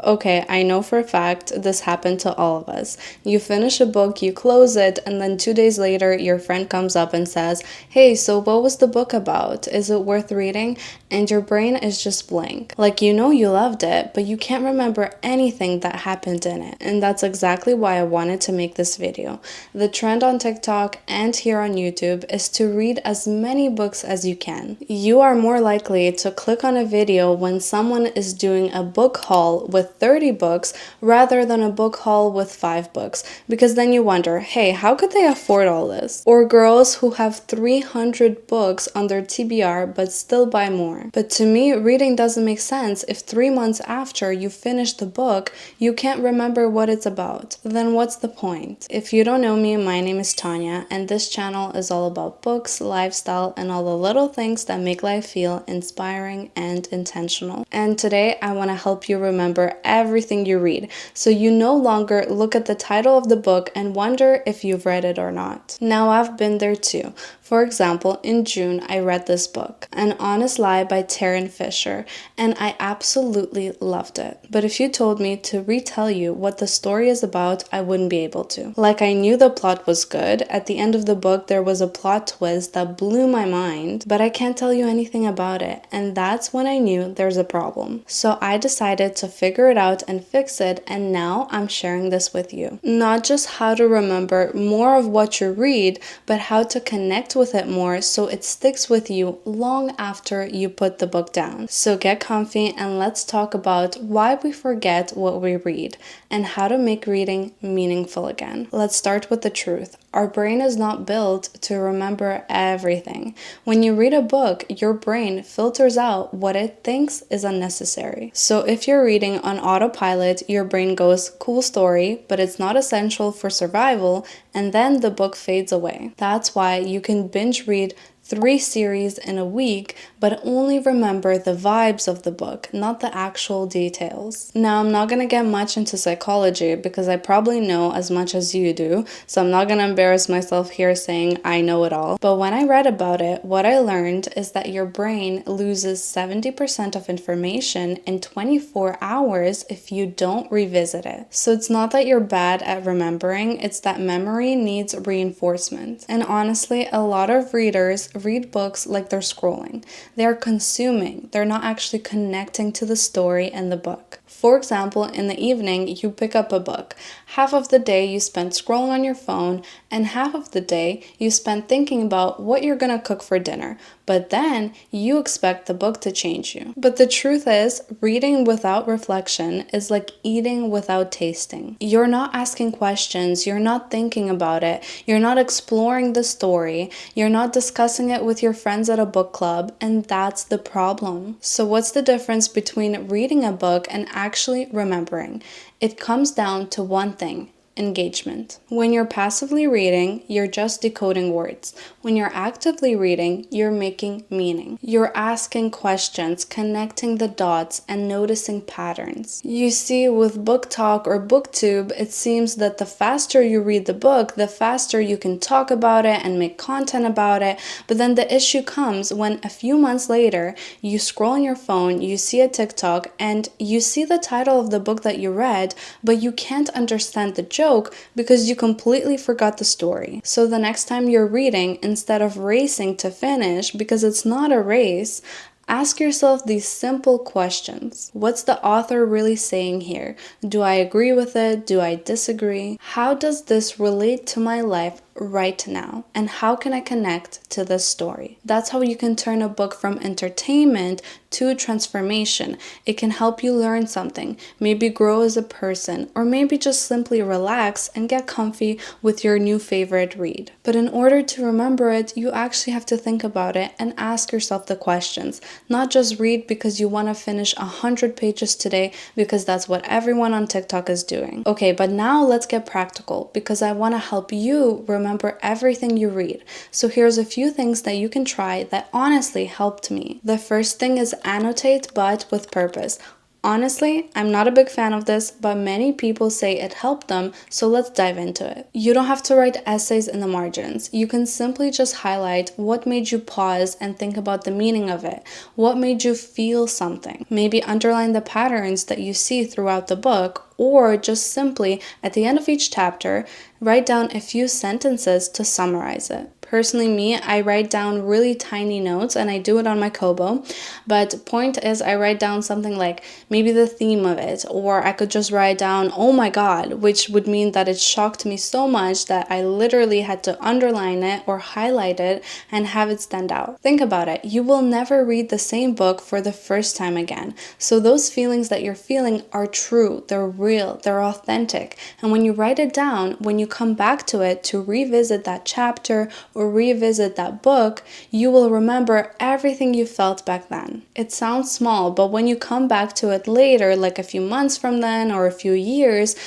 Okay, I know for a fact this happened to all of us. You finish a book, you close it, and then 2 days later, your friend comes up and says, "Hey, so what was the book about? Is it worth reading?" And your brain is just blank. Like, you know you loved it, but you can't remember anything that happened in it. And that's exactly why I wanted to make this video. The trend on TikTok and here on YouTube is to read as many books as you can. You are more likely to click on a video when someone is doing a book haul with 30 books rather than a book haul with 5 books, because then you wonder, hey, how could they afford all this? Or girls who have 300 books on their TBR but still buy more. But to me, reading doesn't make sense if 3 months after you finish the book, you can't remember what it's about. Then what's the point? If you don't know me, my name is Tanya, and this channel is all about books, lifestyle, and all the little things that make life feel inspiring and intentional. And today I want to help you remember everything you read, so you no longer look at the title of the book and wonder if you've read it or not. Now, I've been there too. For example, in June, I read this book, An Honest Lie by Tarryn Fisher, and I absolutely loved it. But if you told me to retell you what the story is about, I wouldn't be able to. Like, I knew the plot was good. At the end of the book, there was a plot twist that blew my mind, but I can't tell you anything about it, and that's when I knew there's a problem. So I decided to figure it out and fix it, and now I'm sharing this with you. Not just how to remember more of what you read, but how to connect with it more so it sticks with you long after you put the book down. So get comfy and let's talk about why we forget what we read and how to make reading meaningful again. Let's start with the truth. Our brain is not built to remember everything. When you read a book, your brain filters out what it thinks is unnecessary. So if you're reading on autopilot, your brain goes, cool story, but it's not essential for survival, and then the book fades away. That's why you can binge read 3 series in a week, but only remember the vibes of the book, not the actual details. Now, I'm not gonna get much into psychology because I probably know as much as you do, so I'm not gonna embarrass myself here saying I know it all. But when I read about it, what I learned is that your brain loses 70% of information in 24 hours if you don't revisit it. So it's not that you're bad at remembering, it's that memory needs reinforcement. And honestly, a lot of readers read books like they're scrolling. They are consuming. They're not actually connecting to the story and the book. For example, in the evening, you pick up a book. Half of the day you spend scrolling on your phone, and half of the day you spend thinking about what you're gonna cook for dinner. But then you expect the book to change you. But the truth is, reading without reflection is like eating without tasting. You're not asking questions, you're not thinking about it, you're not exploring the story, you're not discussing it with your friends at a book club, and that's the problem. So what's the difference between reading a book and actually remembering? It comes down to one thing: engagement. When you're passively reading, you're just decoding words. When you're actively reading, you're making meaning. You're asking questions, connecting the dots, and noticing patterns. You see, with BookTok or BookTube, it seems that the faster you read the book, the faster you can talk about it and make content about it. But then the issue comes when a few months later, you scroll on your phone, you see a TikTok, and you see the title of the book that you read, but you can't understand the joke because you completely forgot the story. So the next time you're reading, instead of racing to finish, because it's not a race, ask yourself these simple questions. What's the author really saying here? Do I agree with it? Do I disagree? How does this relate to my life right now? And how can I connect to this story? That's how you can turn a book from entertainment to transformation. It can help you learn something, maybe grow as a person, or maybe just simply relax and get comfy with your new favorite read. But in order to remember it, you actually have to think about it and ask yourself the questions, not just read because you want to finish 100 pages today because that's what everyone on TikTok is doing. Okay, but now let's get practical because I want to help you remember everything you read. So here's a few things that you can try that honestly helped me. The first thing is annotate, but with purpose. Honestly, I'm not a big fan of this, but many people say it helped them, so let's dive into it. You don't have to write essays in the margins. You can simply just highlight what made you pause and think about the meaning of it, what made you feel something. Maybe underline the patterns that you see throughout the book, or just simply at the end of each chapter, write down a few sentences to summarize it. Personally, me, I write down really tiny notes and I do it on my Kobo. But point is, I write down something like maybe the theme of it, or I could just write down, oh my God, which would mean that it shocked me so much that I literally had to underline it or highlight it and have it stand out. Think about it. You will never read the same book for the first time again. So those feelings that you're feeling are true, they're real, they're authentic. And when you write it down, when you come back to it to revisit that chapter or revisit that book, you will remember everything you felt back then. It sounds small, but when you come back to it later, like a few months from then or a few years,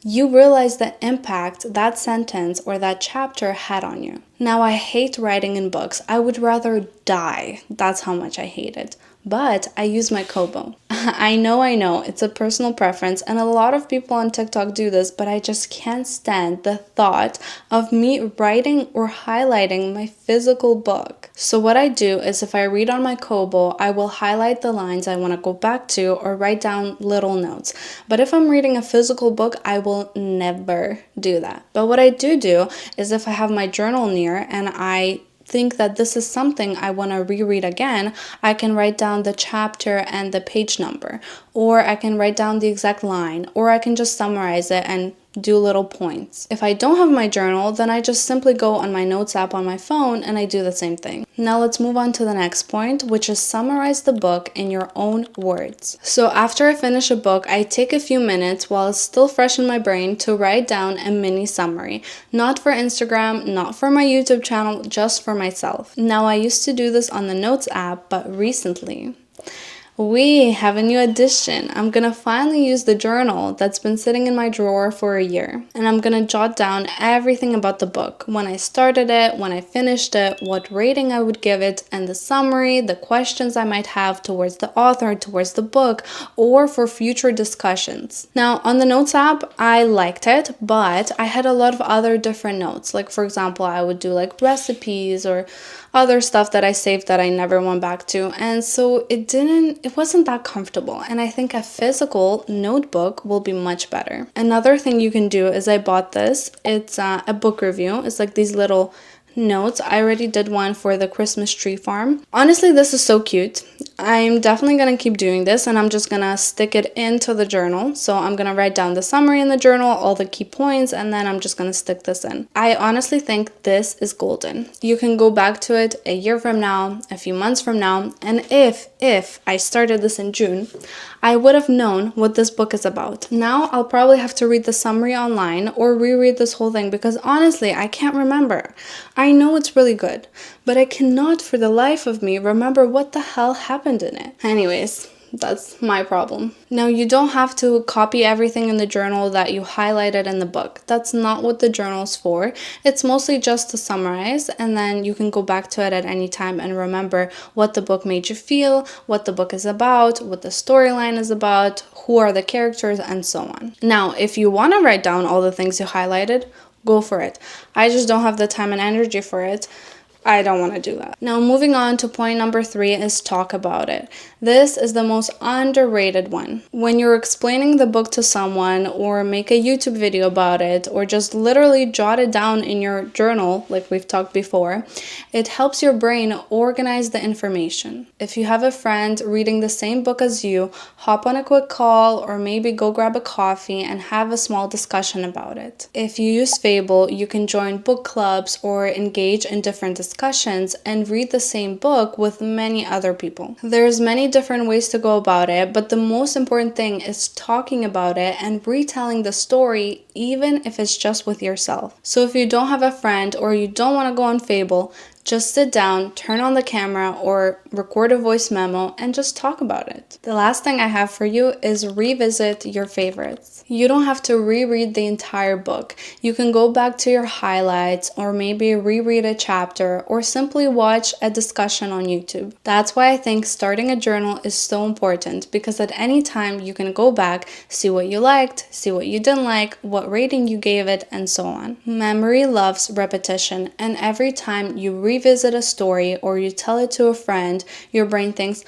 you realize the impact that sentence or that chapter had on you. Now, I hate writing in books. I would rather die. That's how much I hate it. But I use my Kobo. I know, it's a personal preference, and a lot of people on TikTok do this, but I just can't stand the thought of me writing or highlighting my physical book. So what I do is if I read on my Kobo, I will highlight the lines I want to go back to or write down little notes. But if I'm reading a physical book, I will never do that. But what I do is if I have my journal near and I think that this is something I want to reread again, I can write down the chapter and the page number, or I can write down the exact line, or I can just summarize it and do little points. If I don't have my journal, then I just simply go on my notes app on my phone and I do the same thing. Now let's move on to the next point, which is summarize the book in your own words. So after I finish a book, I take a few minutes while it's still fresh in my brain to write down a mini summary. Not for Instagram, not for my YouTube channel, just for myself. Now I used to do this on the notes app, but recently we have a new addition. I'm gonna finally use the journal that's been sitting in my drawer for a year. And I'm gonna jot down everything about the book. When I started it, when I finished it, what rating I would give it, and the summary, the questions I might have towards the author, towards the book, or for future discussions. Now, on the notes app, I liked it, but I had a lot of other different notes. Like, for example, I would do like recipes or other stuff that I saved that I never went back to. And so it wasn't that comfortable. And I think a physical notebook will be much better. Another thing you can do is I bought this. It's a book review. It's like these little notes. I already did one for the Christmas tree farm. Honestly, this is so cute. I'm definitely going to keep doing this, and I'm just going to stick it into the journal. So I'm going to write down the summary in the journal, all the key points, and then I'm just going to stick this in. I honestly think this is golden. You can go back to it a year from now, a few months from now, and if I started this in June, I would have known what this book is about. Now I'll probably have to read the summary online or reread this whole thing because honestly, I can't remember. I know it's really good, but I cannot for the life of me remember what the hell happened in it. Anyways, that's my problem. Now, you don't have to copy everything in the journal that you highlighted in the book. That's not what the journal's for. It's mostly just to summarize, and then you can go back to it at any time and remember what the book made you feel, what the book is about, what the storyline is about, who are the characters, and so on. Now, if you want to write down all the things you highlighted, go for it. I just don't have the time and energy for it. I don't want to do that. Now, moving on to point number 3 is talk about it. This is the most underrated one. When you're explaining the book to someone or make a YouTube video about it or just literally jot it down in your journal, like we've talked before, it helps your brain organize the information. If you have a friend reading the same book as you, hop on a quick call or maybe go grab a coffee and have a small discussion about it. If you use Fable, you can join book clubs or engage in different discussions and read the same book with many other people. There's many different ways to go about it, but the most important thing is talking about it and retelling the story, even if it's just with yourself. So if you don't have a friend or you don't want to go on Fable, Just sit down, turn on the camera, or record a voice memo and just talk about it. The last thing I have for you is revisit your favorites. You don't have to reread the entire book. You can go back to your highlights or maybe reread a chapter or simply watch a discussion on YouTube. That's why I think starting a journal is so important, because at any time you can go back, see what you liked, see what you didn't like, what rating you gave it, and so on. Memory loves repetition, and every time you revisit a story or you tell it to a friend, your brain thinks,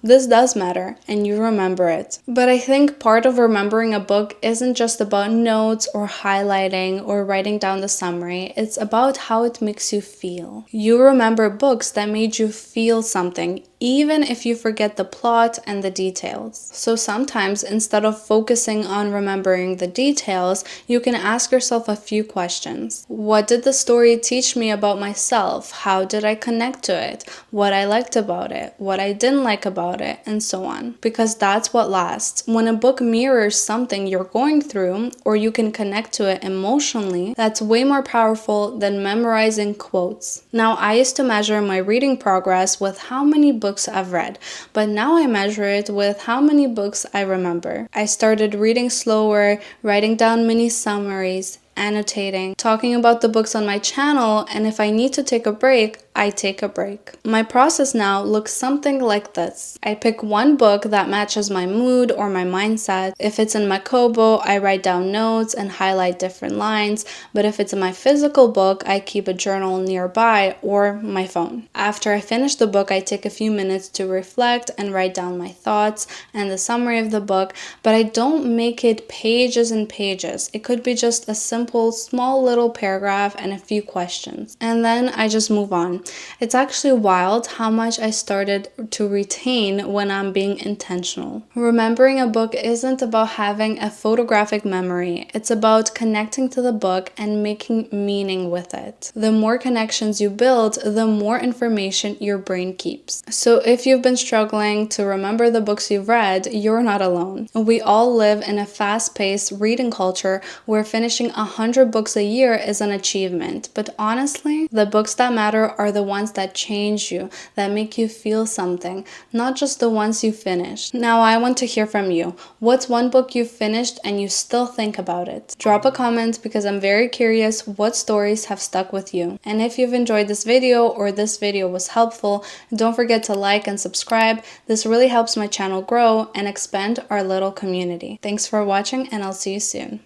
this does matter, and you remember it. But I think part of remembering a book isn't just about notes or highlighting or writing down the summary. It's about how it makes you feel. You remember books that made you feel something, even if you forget the plot and the details. So sometimes, instead of focusing on remembering the details, you can ask yourself a few questions. What did the story teach me about myself? How did I connect to it? What I liked about it? What I didn't like about it? And so on. Because that's what lasts. When a book mirrors something you're going through, or you can connect to it emotionally, that's way more powerful than memorizing quotes. Now, I used to measure my reading progress with how many books I've read, but now I measure it with how many books I remember. I started reading slower, writing down mini summaries, annotating, talking about the books on my channel, and if I need to take a break, I take a break. My process now looks something like this. I pick one book that matches my mood or my mindset. If it's in my Kobo, I write down notes and highlight different lines, but if it's in my physical book, I keep a journal nearby or my phone. After I finish the book, I take a few minutes to reflect and write down my thoughts and the summary of the book, but I don't make it pages and pages. It could be just a simple, small little paragraph and a few questions. And then I just move on. It's actually wild how much I started to retain when I'm being intentional. Remembering a book isn't about having a photographic memory. It's about connecting to the book and making meaning with it. The more connections you build, the more information your brain keeps. So if you've been struggling to remember the books you've read, you're not alone. We all live in a fast-paced reading culture where finishing 100 books a year is an achievement. But honestly, the books that matter are the ones that change you, that make you feel something, not just the ones you finished. Now I want to hear from you. What's one book you finished and you still think about it? Drop a comment, because I'm very curious what stories have stuck with you. And if you've enjoyed this video or this video was helpful, don't forget to like and subscribe. This really helps my channel grow and expand our little community. Thanks for watching, and I'll see you soon.